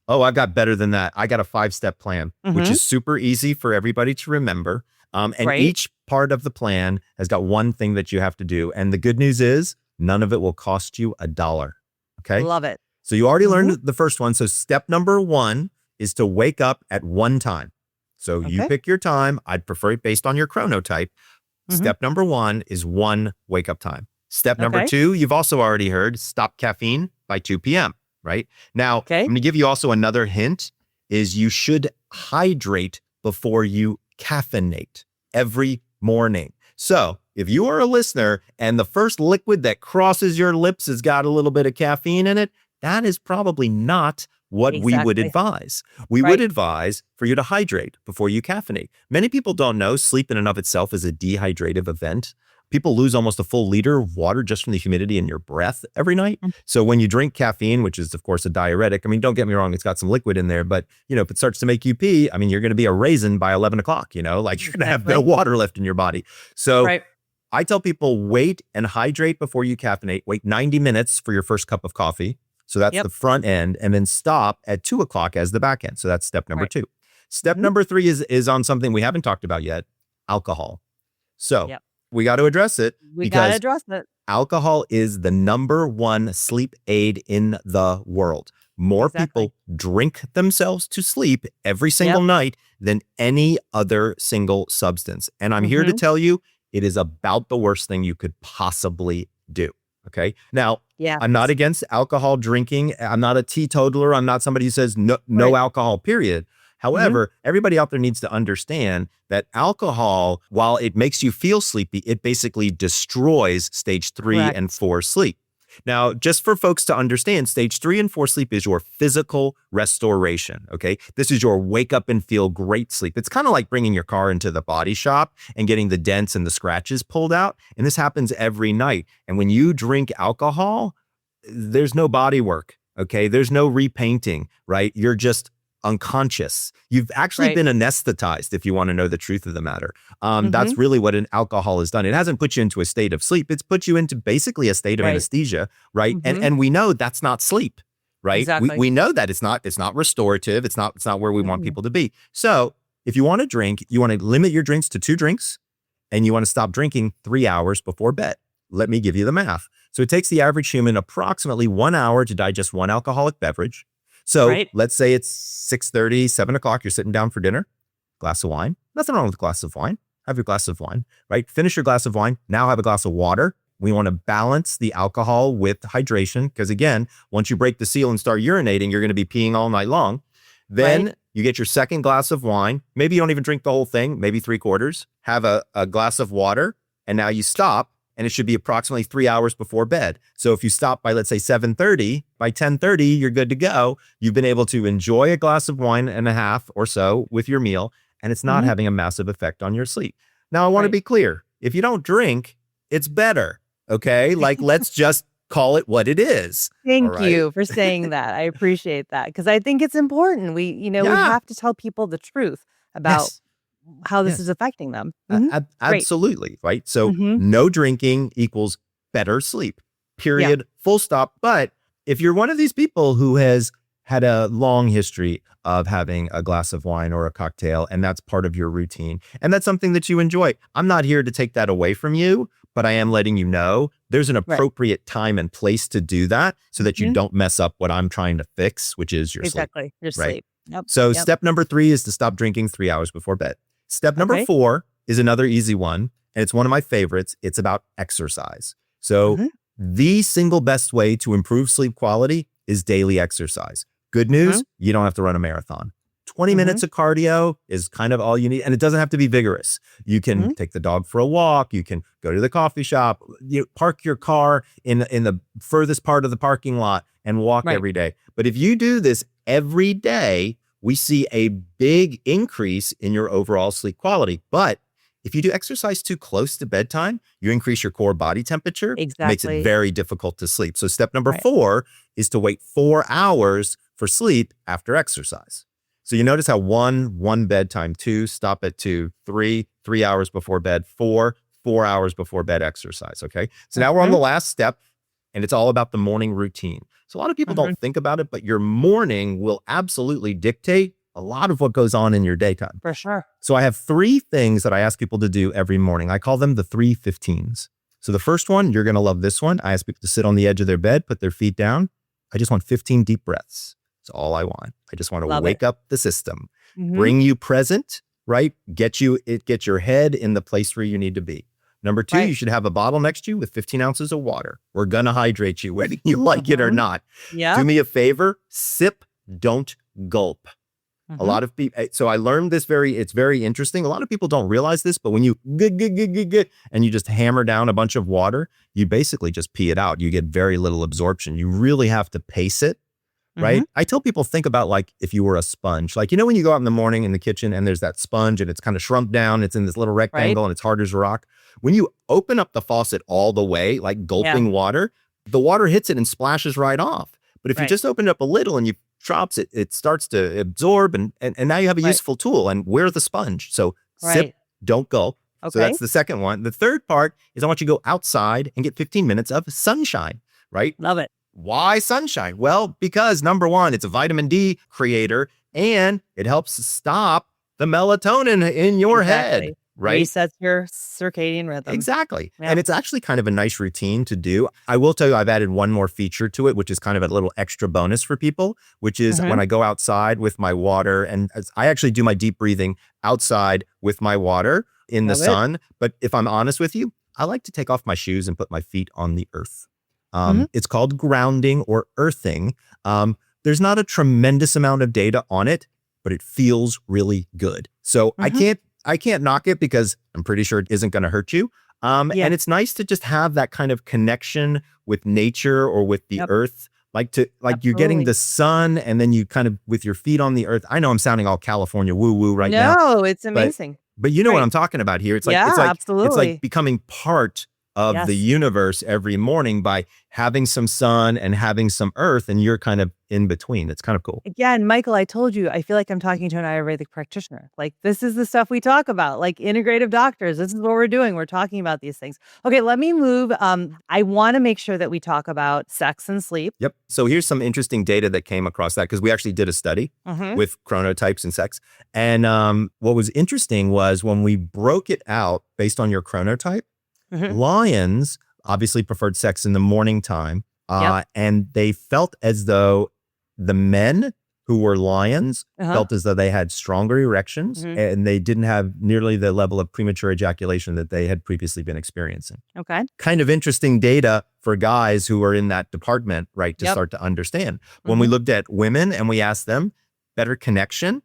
Oh, I got better than that. I got a 5-step plan, which is super easy for everybody to remember. And each part of the plan has got one thing that you have to do. And the good news is none of it will cost you $1. Okay. Love it. So you already learned the first one. So step number 1 is to wake up at one time. So you pick your time. I'd prefer it based on your chronotype. Step number 1 is 1 wake up time. Step number 2, you've also already heard, stop caffeine by 2 p.m. Right? Now, I'm going to give you also another hint is you should hydrate before you caffeinate every morning. So if you are a listener and the first liquid that crosses your lips has got a little bit of caffeine in it, that is probably not what we would advise. We would advise for you to hydrate before you caffeinate. Many people don't know sleep in and of itself is a dehydrative event. People lose almost a full liter of water just from the humidity in your breath every night. So when you drink caffeine, which is of course a diuretic, I mean, don't get me wrong, it's got some liquid in there, but if it starts to make you pee, I mean, you're going to be a raisin by 11 o'clock, like you're going to have no water left in your body. So I tell people wait and hydrate before you caffeinate. Wait 90 minutes for your first cup of coffee. So that's the front end, and then stop at 2 o'clock as the back end. So that's step number 2. Step number 3 is on something we haven't talked about yet, alcohol. So we got to address it. We got to address it. Alcohol is the number 1 sleep aid in the world. More people drink themselves to sleep every single night than any other single substance. And I'm here to tell you, it is about the worst thing you could possibly do. Okay. Now, I'm not against alcohol drinking. I'm not a teetotaler. I'm not somebody who says no alcohol, period. However, everybody out there needs to understand that alcohol, while it makes you feel sleepy, it basically destroys stage 3 and 4 sleep. Now, just for folks to understand, stage 3 and 4 sleep is your physical restoration, okay? This is your wake up and feel great sleep. It's kind of like bringing your car into the body shop and getting the dents and the scratches pulled out. And this happens every night. And when you drink alcohol, there's no body work, okay? There's no repainting, right? You're just unconscious. You've actually been anesthetized, if you want to know the truth of the matter. That's really what an alcohol has done. It hasn't put you into a state of sleep. It's put you into basically a state of anesthesia, right? And we know that's not sleep, right? Exactly. We know that it's not restorative. It's not where we want people to be. So if you want to drink, you want to limit your drinks to 2 drinks, and you want to stop drinking 3 hours before bed. Let me give you the math. So it takes the average human approximately 1 hour to digest 1 alcoholic beverage. So let's say it's 6:30, 7 o'clock, you're sitting down for dinner, glass of wine. Nothing wrong with a glass of wine. Have your glass of wine, right? Finish your glass of wine. Now have a glass of water. We want to balance the alcohol with hydration because, again, once you break the seal and start urinating, you're going to be peeing all night long. Then you get your second glass of wine. Maybe you don't even drink the whole thing, maybe 3/4. Have a glass of water, and now you stop. And it should be approximately 3 hours before bed. So if you stop by, let's say 7:30, by 10:30, you're good to go. You've been able to enjoy a glass of wine and a half or so with your meal. and it's not having a massive effect on your sleep. Now, I want to be clear. If you don't drink, it's better. Okay. Like, let's just call it what it is. Thank you for saying that. I appreciate that because I think it's important. We have to tell people the truth about how this is affecting them. Absolutely. Right. So no drinking equals better sleep, period, full stop. But if you're one of these people who has had a long history of having a glass of wine or a cocktail, and that's part of your routine, and that's something that you enjoy, I'm not here to take that away from you, but I am letting you know there's an appropriate time and place to do that so that you don't mess up what I'm trying to fix, which is your sleep. Your sleep. Yep. So step number 3 is to stop drinking 3 hours before bed. Step number 4 is another easy one, and it's one of my favorites. It's about exercise. So the single best way to improve sleep quality is daily exercise. Good news, you don't have to run a marathon. 20 minutes of cardio is kind of all you need. And it doesn't have to be vigorous. You can take the dog for a walk. You can go to the coffee shop. You park your car in the furthest part of the parking lot and walk every day. But if you do this every day, we see a big increase in your overall sleep quality. But if you do exercise too close to bedtime, you increase your core body temperature. Exactly. Makes it very difficult to sleep. So step number 4 is to wait 4 hours for sleep after exercise. So you notice how 1 bedtime, 2, stop at 2, 3 hours before bed, 4 hours before bed exercise. Okay. So now we're on the last step, and it's all about the morning routine. So a lot of people don't think about it, but your morning will absolutely dictate a lot of what goes on in your daytime. For sure. So I have 3 things that I ask people to do every morning. I call them the 3 15s. So the first one, you're going to love this one. I ask people to sit on the edge of their bed, put their feet down. I just want 15 deep breaths. That's all I want. I just want to wake up the system, bring you present, right? Get your head in the place where you need to be. Number 2, you should have a bottle next to you with 15 ounces of water. We're going to hydrate you whether you like it or not. Do me a favor, sip, don't gulp. A lot of people, so I learned this it's very interesting. A lot of people don't realize this, but when you and you just hammer down a bunch of water, you basically just pee it out. You get very little absorption. You really have to pace it, right? I tell people, think about like if you were a sponge. Like, when you go out in the morning in the kitchen and there's that sponge and it's kind of shrunk down, it's in this little rectangle and it's hard as a rock. When you open up the faucet all the way, like gulping water, the water hits it and splashes right off. But if you just open it up a little and you drops it, it starts to absorb and now you have a useful tool, and we're the sponge. So sip, don't gulp. So that's the second one. The third part is I want you to go outside and get 15 minutes of sunshine, right? Love it. Why sunshine? Well, because number 1, it's a vitamin D creator and it helps stop the melatonin in your head. Right? Resets your circadian rhythm. Exactly. Yeah. And it's actually kind of a nice routine to do. I will tell you, I've added one more feature to it, which is kind of a little extra bonus for people, which is when I go outside with my water, and I actually do my deep breathing outside with my water in the sun. But if I'm honest with you, I like to take off my shoes and put my feet on the earth. It's called grounding or earthing. There's not a tremendous amount of data on it, but it feels really good. So I can't knock it because I'm pretty sure it isn't going to hurt you. And it's nice to just have that kind of connection with nature or with the earth, you're getting the sun and then you kind of with your feet on the earth. I know I'm sounding all California woo-woo right now. No, it's amazing. But you know what I'm talking about here. It's like, absolutely. It's like becoming part of the universe every morning by having some sun and having some earth, and you're kind of in between. It's kind of cool. Again, Michael, I told you, I feel like I'm talking to an Ayurvedic practitioner. Like, this is the stuff we talk about, like integrative doctors. This is what we're doing. We're talking about these things. Okay, let me move. I want to make sure that we talk about sex and sleep. Yep. So here's some interesting data that came across that, because we actually did a study with chronotypes and sex. And what was interesting was when we broke it out based on your chronotype, lions obviously preferred sex in the morning time. And they felt as though the men who were lions felt as though they had stronger erections and they didn't have nearly the level of premature ejaculation that they had previously been experiencing. Okay. Kind of interesting data for guys who are in that department, right, to start to understand. When we looked at women and we asked them better connection,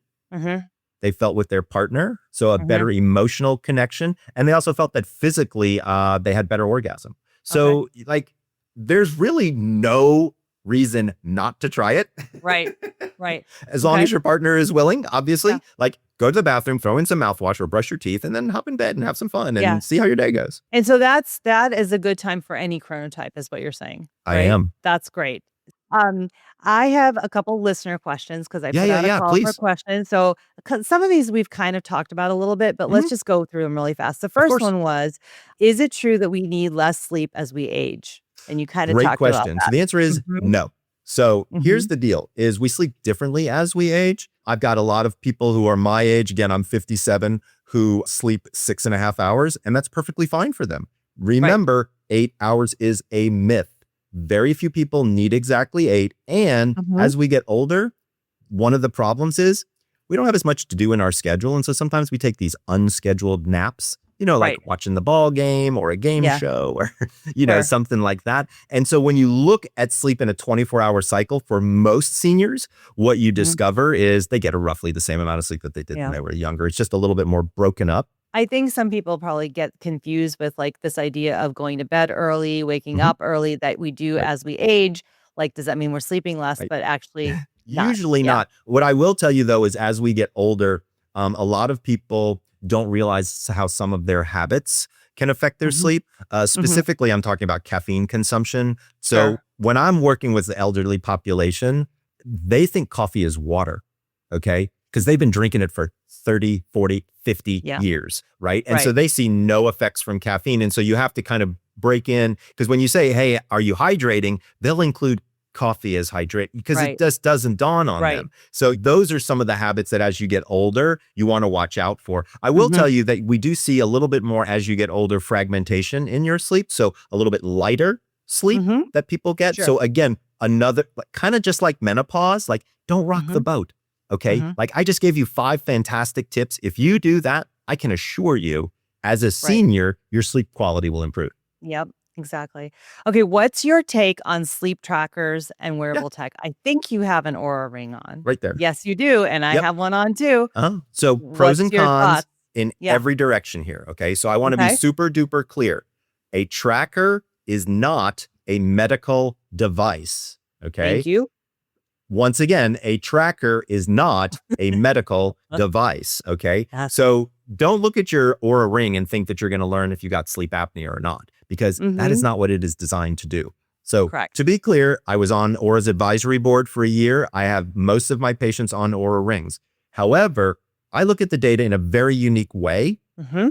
they felt with their partner, so a better emotional connection. And they also felt that physically they had better orgasm. So like, there's really no reason not to try it. Right. As long as your partner is willing, obviously, like go to the bathroom, throw in some mouthwash or brush your teeth, and then hop in bed and have some fun and see how your day goes. And so that is a good time for any chronotype is what you're saying, I right? am. That's great. I have a couple listener questions because I put out a call for Please. questions. So 'cause some of these we've kind of talked about a little bit, but let's just go through them really fast. The Of first course. one was, is it true that we need less sleep as we age? And you kind of Great talked about question. that. So the answer is no. So here's the deal is we sleep differently as we age. I've got a lot of people who are my age. Again, I'm 57, who sleep 6.5 hours, and that's perfectly fine for them. Remember, 8 hours is a myth. Very few people need exactly 8. And as we get older, one of the problems is we don't have as much to do in our schedule. And so sometimes we take these unscheduled naps, like watching the ball game or a game show or, something like that. And so when you look at sleep in a 24-hour cycle for most seniors, what you discover is they get roughly the same amount of sleep that they did when they were younger. It's just a little bit more broken up. I think some people probably get confused with like this idea of going to bed early, waking up early that we do as we age. Like, does that mean we're sleeping less? But actually, usually not. What I will tell you, though, is as we get older, a lot of people don't realize how some of their habits can affect their sleep. Specifically, I'm talking about caffeine consumption. So when I'm working with the elderly population, they think coffee is water, okay? Because they've been drinking it for 30, 40, 50 years, right? And so they see no effects from caffeine. And so you have to kind of break in, because when you say, hey, are you hydrating? They'll include coffee as hydrate because it just doesn't dawn on them. So those are some of the habits that as you get older, you want to watch out for. I will tell you that we do see a little bit more as you get older fragmentation in your sleep. So a little bit lighter sleep that people get. So again, another kind of just like menopause, like don't rock the boat. Okay. Like I just gave you 5 fantastic tips. If you do that, I can assure you as a senior, your sleep quality will improve. Yep, exactly. Okay. What's your take on sleep trackers and wearable tech? I think you have an Oura ring on. Right there. Yes, you do. And I have one on too. So pros and cons in Yeah. every direction here. Okay. So I want to be super duper clear. A tracker is not a medical device. Okay. Thank you. Once again, a tracker is not a medical device, okay? So don't look at your Oura ring and think that you're going to learn if you got sleep apnea or not, because that is not what it is designed to do. So to be clear, I was on Oura's advisory board for a year. I have most of my patients on Oura rings. However, I look at the data in a very unique way.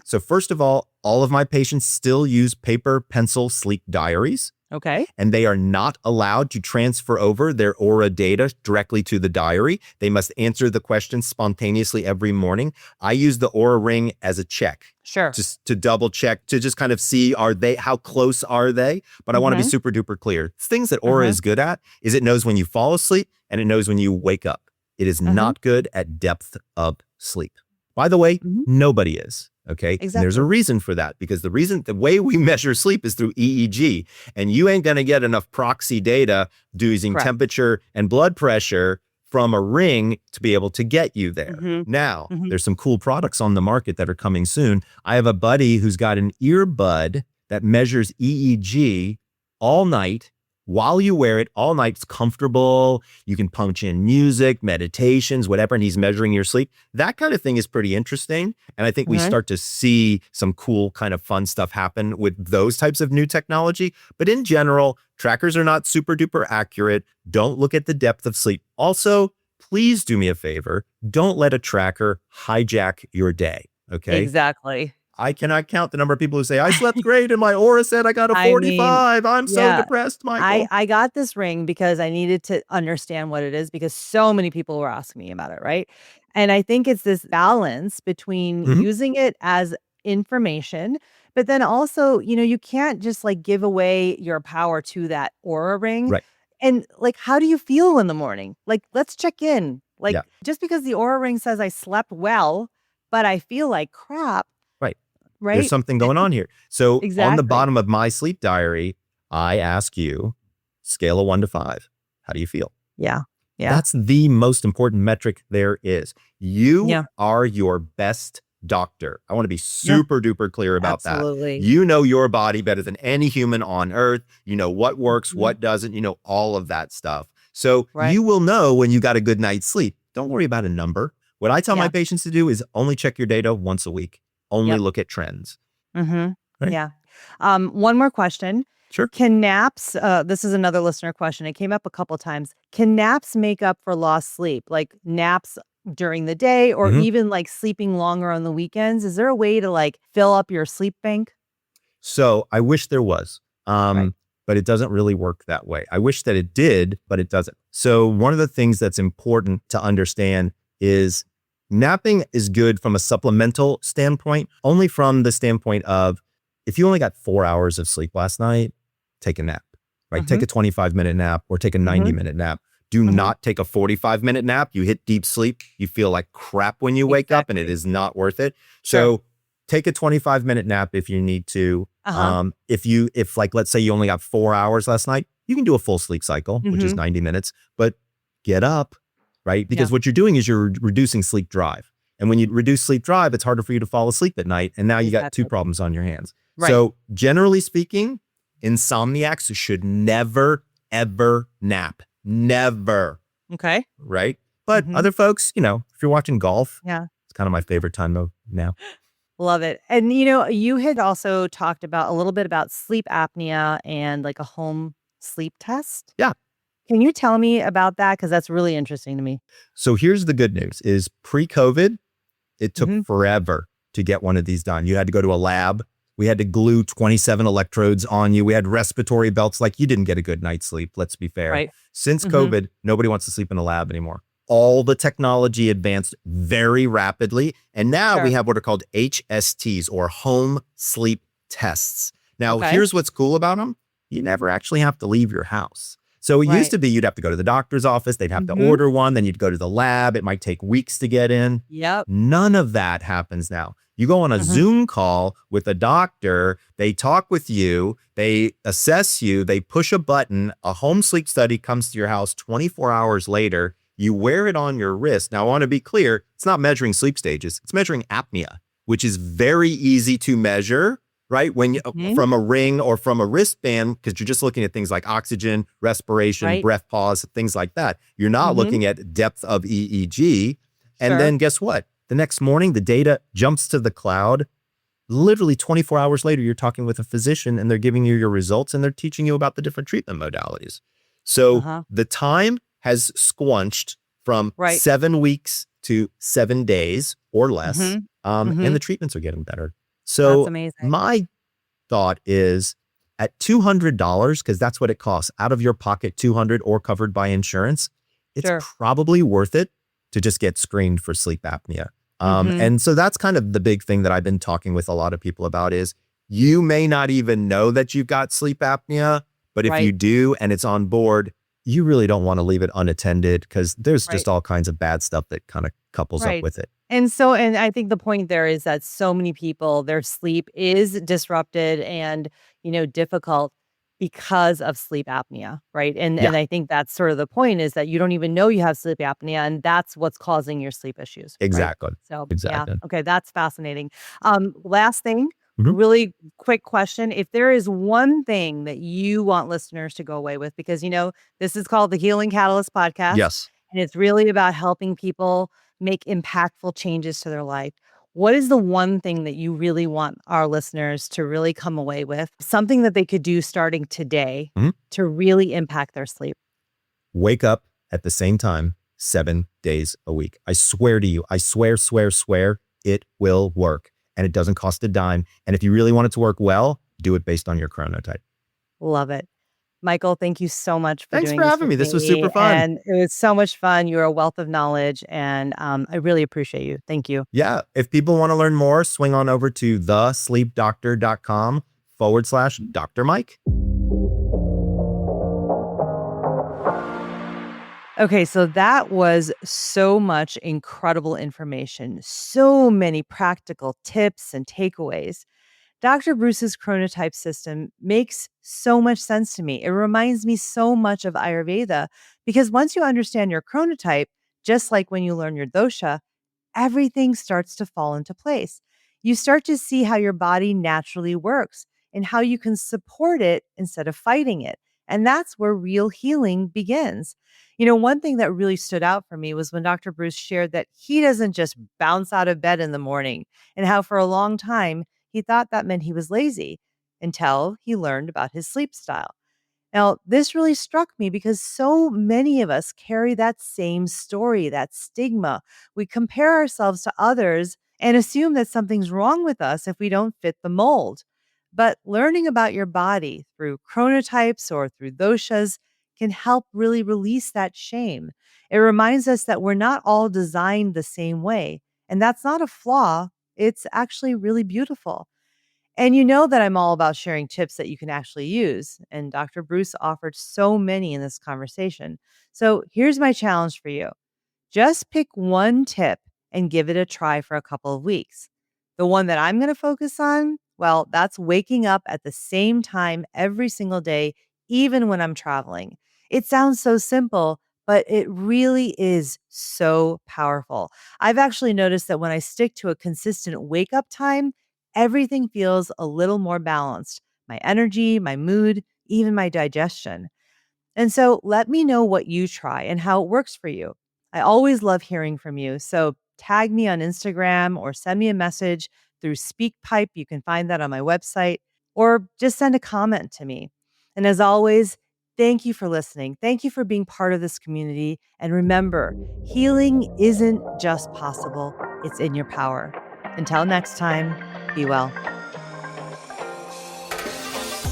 So first of all of my patients still use paper, pencil, sleep diaries. Okay. And they are not allowed to transfer over their Oura data directly to the diary. They must answer the questions spontaneously every morning. I use the Oura ring as a check. Sure. Just to double check, to just kind of see, how close are they? But I want to be super duper clear. Things that Oura is good at is it knows when you fall asleep and it knows when you wake up. It is not good at depth of sleep. By the way, nobody is. Okay. Exactly. And there's a reason for that, because the way we measure sleep is through EEG, and you ain't going to get enough proxy data using temperature and blood pressure from a ring to be able to get you there. Now, there's some cool products on the market that are coming soon. I have a buddy who's got an earbud that measures EEG all night. While you wear it all night, it's comfortable. You can punch in music, meditations, whatever, and he's measuring your sleep. That kind of thing is pretty interesting. And I think we start to see some cool kind of fun stuff happen with those types of new technology. But in general, trackers are not super duper accurate. Don't look at the depth of sleep. Also, please do me a favor. Don't let a tracker hijack your day. Okay? Exactly. I cannot count the number of people who say, I slept great and my Oura said I got a 45. I'm so depressed, Michael. I got this ring because I needed to understand what it is, because so many people were asking me about it, right? And I think it's this balance between using it as information, but then also, you can't just like give away your power to that Oura ring. Right. And like, how do you feel in the morning? Like, let's check in. Like, just because the Oura ring says I slept well, but I feel like crap. Right. There's something going on here. So on the Exactly. bottom of my sleep diary, I ask you, scale of 1 to 5. How do you feel? Yeah. That's the most important metric there is. You are your best doctor. I want to be super duper clear about Absolutely. that. You know your body better than any human on earth. You know what works, what doesn't, all of that stuff. So you will know when you got a good night's sleep. Don't worry about a number. What I tell my Yeah. patients to do is only check your data once a week. Only Yep. look at trends. Mm-hmm. Right? Yeah. One more question. Sure. Can naps, this is another listener question. It came up a couple times. Can naps make up for lost sleep? Like naps during the day or Mhm. even like sleeping longer on the weekends? Is there a way to like fill up your sleep bank? So I wish there was, Right. but it doesn't really work that way. I wish that it did, but it doesn't. So one of the things that's important to understand is napping is good from a supplemental standpoint, only from the standpoint of if you only got 4 hours of sleep last night, take a nap, right? Mm-hmm. Take a 25-minute nap or take a Mm-hmm. 90-minute nap. Do Mm-hmm. not take a 45-minute nap. You hit deep sleep. You feel like crap when you wake up and it Exactly. is not worth it. Sure. So take a 25-minute nap if you need to. Uh-huh. If like, let's say you only got 4 hours last night, you can do a full sleep cycle, which is Mm-hmm. 90 minutes, but get up, right? Yeah. Because what you're doing is you're reducing sleep drive. And when you reduce sleep drive, it's harder for you to fall asleep at night. And now you got two Exactly. problems on your hands. Right. So generally speaking, insomniacs should never, ever nap. Never, Okay. right? But Mhm. other folks, if you're watching golf, Yeah. it's kind of my favorite time of nap. Love it. And you had also talked about a little bit about sleep apnea and like a home sleep test. Yeah. Can you tell me about that? Because that's really interesting to me. So here's the good news is pre-COVID, it took Hmm. forever to get one of these done. You had to go to a lab. We had to glue 27 electrodes on you. We had respiratory belts. Like you didn't get a good night's sleep. Let's be fair. Right. Since Hmm. COVID, nobody wants to sleep in a lab anymore. All the technology advanced very rapidly. And now we Sure. have what are called HSTs or home sleep tests. Now, Okay. here's what's cool about them. You never actually have to leave your house. So it used Right. to be you'd have to go to the doctor's office. They'd have to Mhm. order one. Then you'd go to the lab. It might take weeks to get in. Yep. None of that happens now. You go on a Mhm. Zoom call with a doctor, they talk with you, they assess you, they push a button, a home sleep study comes to your house 24 hours later, you wear it on your wrist. Now, I want to be clear, it's not measuring sleep stages, it's measuring apnea, which is very easy to measure, right? When you, Mhm. from a ring or from a wristband, because you're just looking at things like oxygen, respiration, Right. breath pause, things like that. You're not Mhm. looking at depth of EEG. And Sure. then guess what? The next morning, the data jumps to the cloud. Literally 24 hours later, you're talking with a physician and they're giving you your results and they're teaching you about the different treatment modalities. So Uh-huh. the time has squunched from Right. 7 weeks to 7 days or less. Mhm. And Mhm. the treatments are getting better. That's So amazing. my thought is at $200, because that's what it costs, out of your pocket, 200 or covered by insurance, it's Sure. probably worth it to just get screened for sleep apnea. Mhm. And so that's kind of the big thing that I've been talking with a lot of people about is you may not even know that you've got sleep apnea, but if you Right. do and it's on board, you really don't want to leave it unattended because there's Right. just all kinds of bad stuff that kind of couples up Right. with it. And I think the point there is that so many people, their sleep is disrupted and, difficult because of sleep apnea, right? And Yeah, and I think that's sort of the point is that you don't even know you have sleep apnea and that's what's causing your sleep issues, right? exactly. So, yeah. Exactly. Okay, that's fascinating. Last thing, Mhm. really quick question. If there is one thing that you want listeners to go away with, because this is called the Healing Catalyst podcast, Yes. and it's really about helping people make impactful changes to their life. What is the one thing that you really want our listeners to really come away with? Something that they could do starting today Mhm. to really impact their sleep. Wake up at the same time 7 days a week. I swear to you, I swear, swear, it will work. And it doesn't cost a dime. And if you really want it to work well, do it based on your chronotype. Love it. Michael, thank you so much for Thanks doing for this having with me. This was super me. fun. And it was so much fun. You're a wealth of knowledge, and I really appreciate you. Thank you. Yeah. If people want to learn more, swing on over to thesleepdoctor.com/Dr. Mike. Okay, so that was so much incredible information, so many practical tips and takeaways. Dr. Bruce's chronotype system makes so much sense to me. It reminds me so much of Ayurveda because once you understand your chronotype, just like when you learn your dosha, everything starts to fall into place. You start to see how your body naturally works and how you can support it instead of fighting it. And that's where real healing begins. One thing that really stood out for me was when Dr. Breus shared that he doesn't just bounce out of bed in the morning, and how for a long time he thought that meant he was lazy until he learned about his sleep style. Now, this really struck me because so many of us carry that same story, that stigma. We compare ourselves to others and assume that something's wrong with us if we don't fit the mold. But learning about your body through chronotypes or through doshas can help really release that shame. It reminds us that we're not all designed the same way. And that's not a flaw, it's actually really beautiful. And you know that I'm all about sharing tips that you can actually use. And Dr. Breus offered so many in this conversation. So here's my challenge for you. Just pick one tip and give it a try for a couple of weeks. The one that I'm going to focus on, well, that's waking up at the same time every single day, even when I'm traveling. It sounds so simple, but it really is so powerful. I've actually noticed that when I stick to a consistent wake up time, everything feels a little more balanced. My energy, my mood, even my digestion. And so let me know what you try and how it works for you. I always love hearing from you. So tag me on Instagram or send me a message through SpeakPipe. You can find that on my website, or just send a comment to me. And as always, thank you for listening. Thank you for being part of this community. And remember, healing isn't just possible, it's in your power. Until next time, be well.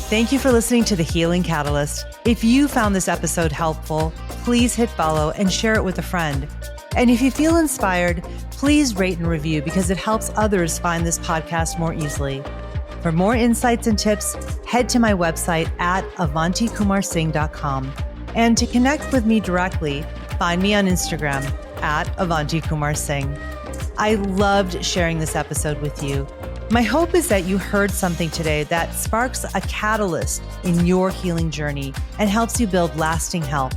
Thank you for listening to The Healing Catalyst. If you found this episode helpful, please hit follow and share it with a friend. And if you feel inspired, please rate and review because it helps others find this podcast more easily. For more insights and tips, head to my website at avantikumarsingh.com. And to connect with me directly, find me on Instagram at Avanti Kumar-Singh. I loved sharing this episode with you. My hope is that you heard something today that sparks a catalyst in your healing journey and helps you build lasting health.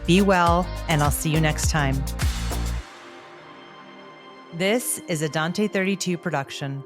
Be well, and I'll see you next time. This is a Dante 32 production.